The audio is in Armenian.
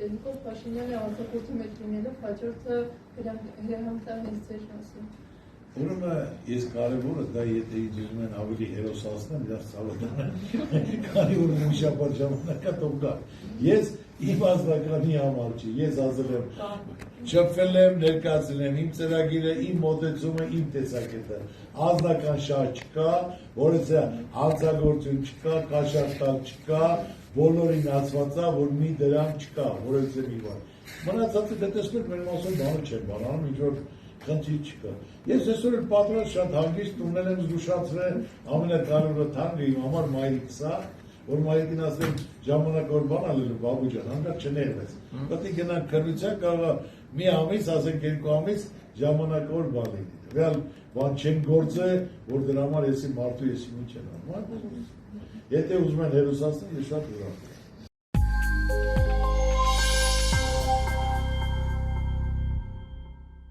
Նիկոլ Փաշինյանը արձակուրդի մեջ լինելով հաջորդը հրահանգտա հենց ձեր մասին։ Ուրեմն ես կարևորը դա եթե իջում են ավելի հերոսացնեմ, իրաց ցավոթան, քանի որ միշապար ժամանակա թող գա։ Ես իմ ազգականի համար չի, ես ասել եմ, շփվել եմ, ներկայացրել եմ իմ ծրագիրը, իմ մոտեցումը, իմ տեսակետը։ Ազնական շահ չկա, որը հանցագործություն չկա, կաշառտալ չկա, բոլորին ասված է, որ մի դրամ չկա, որը մի բան։ Մնացածը դե տեսնեք մեր մասում բանը չեն բանանում, ինչ որ խնդիր չկա։ Ես այսօր էլ պատրաստ շատ հանգիստ ունել եմ զգուշացրել, ամենակարևորը թանկը իմ համար մայրիկս է, որ մայրիկին ասեմ ժամանակ որ բան ալելու բաբու ջան, հանկարծ չներվես։ Պետք է գնանք քննության, կարող է մի ամիս, ասենք 2 ամիս ժամանակ որ բան լինի։ Ռեալ բան չեն գործել, որ դրա համար եսի մարդու եսի ինչ են անում։ Եթե ուզում են հերոսացնել, ես շատ ուրախ եմ։